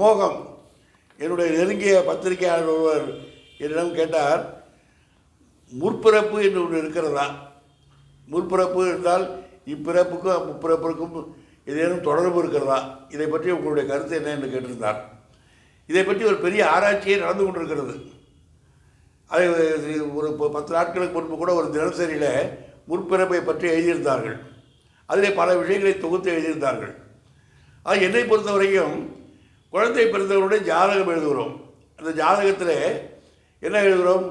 மோகம். என்னுடைய நெருங்கிய பத்திரிகையாளர் ஒருவர் என்னிடம் கேட்டார், முற்பிறப்பு என்று ஒன்று இருக்கிறதா? முற்பிறப்பு என்றால் இப்பிறப்புக்கும் முப்பிறப்புக்கும் ஏதேனும் தொடர்பு இருக்கிறதா? இதை பற்றி உங்களுடைய கருத்து என்ன என்று கேட்டிருந்தார். இதை பற்றி ஒரு பெரிய ஆராய்ச்சியே நடந்து கொண்டிருக்கிறது. அதை ஒரு 10 நாட்களுக்கு முன்பு கூட ஒரு தினசரியில் முற்பிறப்பை பற்றி எழுதியிருந்தார்கள். அதிலே பல விஷயங்களை தொகுத்து எழுதியிருந்தார்கள். அது என்னை பொறுத்தவரைக்கும் குழந்தை பிறந்தவருடைய ஜாதகம் எழுதுகிறோம். அந்த ஜாதகத்தில் என்ன எழுதுகிறோம்?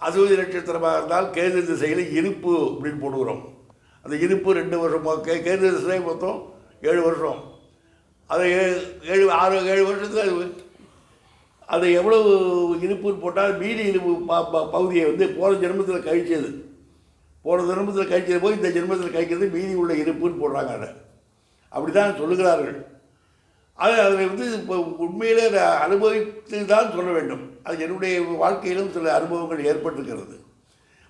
அசுவதி நட்சத்திரமாக இருந்தால் கேது திசையில் இருப்பு அப்படின்னு போடுகிறோம். அந்த இருப்பு 2 வருஷமாக, கேது திசை மொத்தம் 7 வருஷம். அதை 7 வருஷத்தில் அது எவ்வளவு இருப்புன்னு போட்டால் மீதி இருப்பு பகுதியை போன ஜென்மத்தில் கழிச்சது, போய் இந்த ஜென்மத்தில் கழிக்கிறது மீதி உள்ள இருப்புன்னு போடுறாங்க. அதை அப்படி தான் சொல்லுகிறார்கள். அதில் இப்போ உண்மையிலே அதை அனுபவித்து தான் சொல்ல வேண்டும். அது என்னுடைய வாழ்க்கையிலும் சில அனுபவங்கள் ஏற்பட்டிருக்கிறது.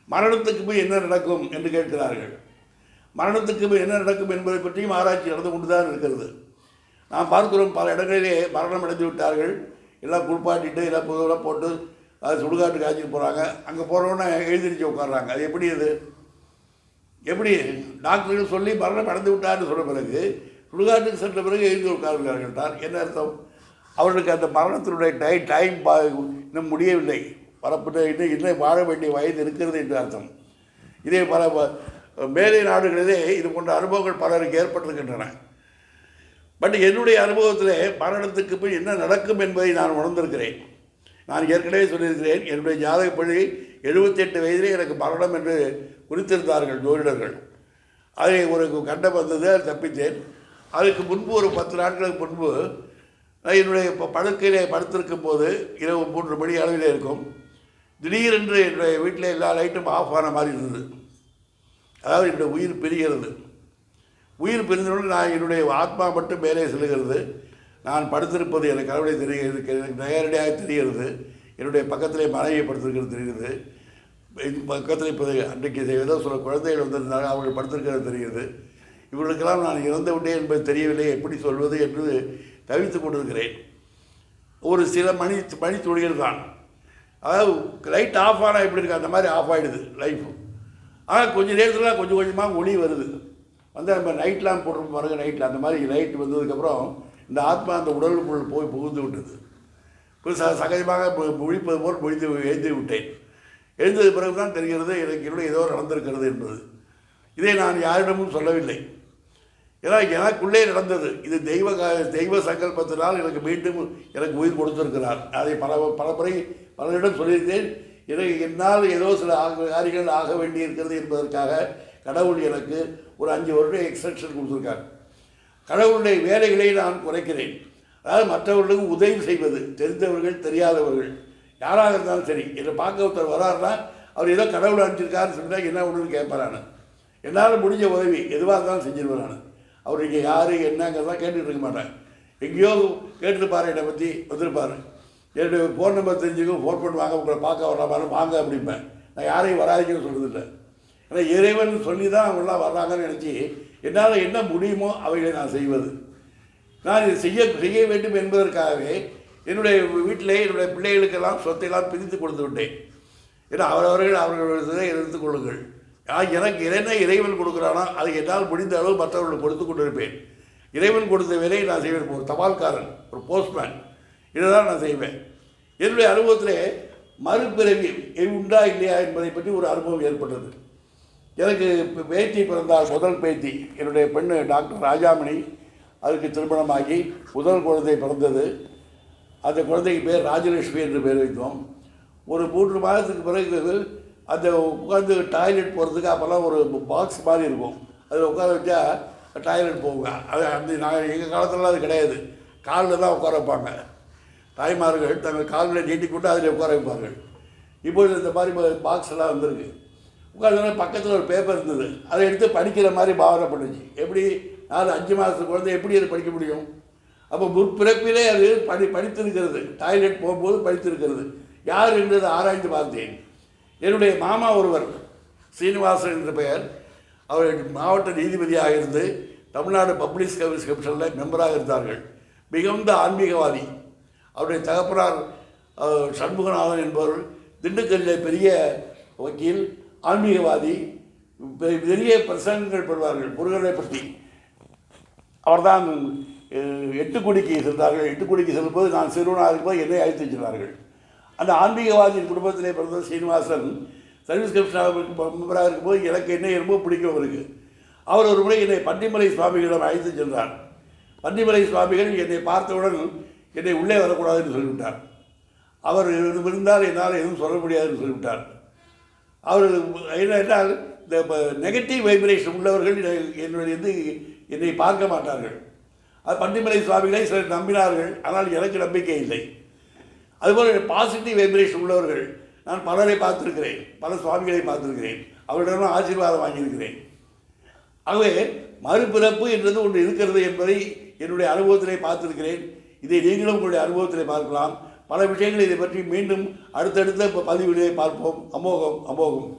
மரணத்துக்கு போய் என்ன நடக்கும் என்று கேட்கிறார்கள். மரணத்துக்கு போய் என்ன நடக்கும் என்பதை பற்றியும் ஆராய்ச்சி நடந்து கொண்டு தான் இருக்கிறது. நாம் பார்க்கிறோம், பல இடங்களிலே மரணம் அடைந்து விட்டார்கள். எல்லாம் குளிப்பாட்டிட்டு எல்லாம் புதுவெல்லாம் போட்டு அது சுடுகாட்டு காய்ச்சிட்டு போகிறாங்க. அங்கே போகிறவொன்னே எழுந்திரிச்சு உட்காடுறாங்க. அது எப்படி டாக்டர்கள் சொல்லி மரணம் அடைந்து விட்டார்னு சொன்ன பிறகு சுடுகாட்டுக்கு சென்ற பிறகு எழுந்து உட்கார்கிறார்கள். என்ன அர்த்தம்? அவர்களுக்கு அந்த மரணத்தினுடைய டைம் இன்னும் முடியவில்லை, வரப்பட்ட இன்னும் வாழ வேண்டிய வயது இருக்கிறது என்று அர்த்தம். இதே பல மேலை நாடுகளிலே இது போன்ற அனுபவங்கள் பலருக்கு ஏற்பட்டிருக்கின்றன. பட் என்னுடைய அனுபவத்தில் மரணத்துக்கு போய் என்ன நடக்கும் என்பதை நான் உணர்ந்திருக்கிறேன். நான் ஏற்கனவே சொல்லியிருக்கிறேன், என்னுடைய ஜாதகப்படி 78 வயதிலே எனக்கு மரணம் என்று குறித்திருந்தார்கள் ஜோதிடர்கள். அதை ஒரு கண்டம் வந்தது, அது தப்பித்தேன். அதுக்கு முன்பு ஒரு 10 நாட்களுக்கு முன்பு என்னுடைய படுக்கையிலே படுத்திருக்கும் போது இரவு 3 மணி அளவில் இருக்கும். திடீரென்று என்னுடைய வீட்டில் எல்லா லைட்டும் ஆஃப் ஆன மாதிரி இருந்தது. அதாவது என்னுடைய உயிர் பிரிகிறது. உயிர் பிரிந்தவுடன் நான் என்னுடைய ஆத்மா மட்டும் மேலே செல்கிறது. நான் படுத்திருப்பது எனக்கு கடவுளை தெரிகிறது, எனக்கு நேரடியாக தெரிகிறது. என்னுடைய பக்கத்திலே மனைவியை படுத்திருக்கிறது தெரிகிறது. பக்கத்தில் இப்போ அன்றைக்கு ஏதோ சில குழந்தைகள் வந்திருந்தாங்க, அவர்கள் படுத்திருக்கிறது தெரிகிறது. இவர்களுக்கெல்லாம் நான் இறந்து விட்டேன் என்பது தெரியவில்லை, எப்படி சொல்வது என்று தவித்து கொண்டிருக்கிறேன். ஒரு சில மணி துளிகள் தான். அதாவது லைட் ஆஃப் ஆனால் எப்படி இருக்குது அந்த மாதிரி ஆஃப் ஆகிடுது லைஃப். ஆனால் கொஞ்சம் நேரத்தில் கொஞ்சம் கொஞ்சமாக ஒளி வருது. நம்ம நைட்லாம் போடுற பாருங்க, நைட்டில் அந்த மாதிரி லைட் வந்ததுக்கப்புறம் இந்த ஆத்மா அந்த உடலுக்குள் போய் புகுந்து விட்டது. இப்போ சகஜமாக முழிப்பது போல் எழுந்து விட்டேன். எழுந்தது பிறகு தான் தெரிகிறது எனக்கு இன்னும் ஏதோ நடந்திருக்கிறது என்பது. இதை நான் யாரிடமும் சொல்லவில்லை. ஏன்னா எனக்குள்ளே நடந்தது. இது தெய்வ சங்கல்பத்தினால் எனக்கு மீண்டும் எனக்கு உயிர் கொடுத்திருக்கிறார். அதை பல முறை பலரிடம் சொல்லியிருந்தேன். என்னால் ஏதோ சில காரியங்கள் ஆக வேண்டியிருக்கிறது என்பதற்காக கடவுள் எனக்கு ஒரு 5 வருடம் எக்ஸ்டென்ஷன் கொடுத்துருக்கார். கடவுளுடைய வேலைகளை நான் குறைக்கிறேன். அதாவது மற்றவர்களுக்கு உதவி செய்வது, தெரிந்தவர்கள் தெரியாதவர்கள் யாராக இருந்தாலும் சரி. என்னை பார்க்க ஒருத்தர் வராருன்னா அவர் ஏதோ கடவுள் அனுப்பிச்சிருக்காருன்னு சொன்னால் என்ன ஒன்றுன்னு கேட்பாரானு. என்னால் முடிஞ்ச உதவி எதுவாக இருந்தாலும் செஞ்சிருவேன். அவர் இங்கே யார் என்னங்கிறதான் கேட்டுட்டு இருக்க மாட்டேன். எங்கேயோ கேட்டுருப்பார், என்னை பற்றி வந்திருப்பார். என்னுடைய ஃபோன் நம்பர் தெரிஞ்சுக்கும், ஃபோன் பண்ணுவாங்க, உங்களை பார்க்க வராமல் வாங்க அப்படிம்பேன். நான் யாரையும் வராதிங்கன்னு சொல்கிறதில்லை. ஏன்னா இறைவன் சொல்லி தான் அவங்களாம் வர்றாங்கன்னு நினச்சி என்னால் என்ன முடியுமோ அவைகளை நான் செய்வது. நான் இதை செய்ய வேண்டும் என்பதற்காகவே என்னுடைய வீட்டிலே என்னுடைய பிள்ளைகளுக்கெல்லாம் சொத்தையெல்லாம் பிரித்து கொடுத்து விட்டேன். ஏன்னா அவர்கள் எடுத்துக் கொள்ளுங்கள். எனக்கு என்ன இறைவன் கொடுக்குறானோ அதை என்னால் முடிந்த அளவு மற்றவர்களுக்கு கொடுத்து கொண்டிருப்பேன். இறைவன் கொடுத்த வேலையை நான் செய்வேன். ஒரு தபால்காரன், ஒரு போஸ்ட்மேன், இதை தான் நான் செய்வேன். என்னுடைய அனுபவத்திலே மறுபிறவி உண்டா இல்லையா என்பதை பற்றி ஒரு அனுபவம் ஏற்பட்டது. எனக்கு பேத்தி பிறந்தால், முதல் பேத்தி என்னுடைய பெண்ணு டாக்டர் ராஜாமணி. அதுக்கு திருமணமாகி முதல் குழந்தை பிறந்தது. அந்த குழந்தைக்கு பேர் ராஜலட்சுமி என்று பேர் வைத்தோம். ஒரு 3 மாதத்துக்கு பிறகு அந்த உட்காந்து டாய்லெட் போகிறதுக்கு அப்போல்லாம் ஒரு பாக்ஸ் மாதிரி இருக்கும், அதில் உட்கார வச்சா டாய்லெட் போகுங்க. அது நாங்கள் எங்கள் காலத்துலலாம் அது கிடையாது. காலில் தான் உட்கார வைப்பாங்க. தாய்மார்கள் தங்கள் காலில் நீட்டிக்கொண்டு அதில் உட்கார வைப்பார்கள். இப்போது இந்த மாதிரி பாக்ஸ் எல்லாம் வந்திருக்கு. உட்காந்து பக்கத்தில் ஒரு பேப்பர் இருந்தது, அதை எடுத்து படிக்கிற மாதிரி பாவனை பண்ணுச்சு. எப்படி 4-5 மாதத்து குழந்தை எப்படி அதை படிக்க முடியும்? அப்போ முற்பிறப்பிலே அது படித்திருக்கிறது. டாய்லெட் போகும்போது படித்திருக்கிறது. யார் என்றதை ஆராய்ந்து பார்த்தேன். என்னுடைய மாமா ஒருவர், சீனிவாசன் என்ற பெயர், அவர் மாவட்ட நீதிபதியாக இருந்து தமிழ்நாடு பப்ளிக் சர்வீஸ் கமிஷனில் மெம்பராக இருந்தார்கள். மிகுந்த ஆன்மீகவாதி. அவருடைய தகப்பனார் சண்முகநாதன் என்பவர் திண்டுக்கல்லில் பெரிய வக்கீல், ஆன்மீகவாதி, பெரிய பிரசங்கங்கள் பெறுவார்கள் முருகனை பற்றி. அவர்தான் எட்டுக்குடிக்கு சென்றார்கள். எட்டுக்குடிக்கு செல்லும்போது நான் சிறுவனாக இருக்கும்போது என்னை அழைத்து சென்றார்கள். அந்த ஆன்மீகவாதியின் குடும்பத்திலே பிறந்த சீனிவாசன் சர்வீஸ் கமிஷனாக மெம்பராக இருக்கும்போது எனக்கு என்ன ரொம்ப பிடிக்கும் அவருக்கு. அவர் ஒரு முறை என்னை பன்னிமலை சுவாமிகளிடம் அழைத்து சென்றார். பன்னிமலை சுவாமிகள் என்னை பார்த்தவுடன் என்னை உள்ளே வரக்கூடாதுன்னு சொல்லிவிட்டார். அவர் இருந்தால் என்னால் எதுவும் சொல்ல முடியாதுன்னு சொல்லிவிட்டார். அவர் என்னென்றால் இந்த நெகட்டிவ் வைப்ரேஷன் உள்ளவர்கள் என்னை பார்க்க மாட்டார்கள். அது பன்னிமலை சுவாமிகளை சிலர் நம்பினார்கள், ஆனால் எனக்கு நம்பிக்கை இல்லை. அதுபோல் பாசிட்டிவ் வைப்ரேஷன் உள்ளவர்கள் நான் பலரை பார்த்துருக்கிறேன், பல சுவாமிகளை பார்த்துருக்கிறேன், அவர்களிடம் ஆசீர்வாதம் வாங்கியிருக்கிறேன். ஆகவே மறுபிறப்பு என்றது ஒன்று இருக்கிறது என்பதை என்னுடைய அனுபவத்திலே பார்த்துருக்கிறேன். இதை நீங்களும் உங்களுடைய அனுபவத்திலே பார்க்கலாம். பல விஷயங்கள் இதை பற்றி மீண்டும் அடுத்தடுத்த பதிவுகளை பார்ப்போம். அமோகம் அமோகம்.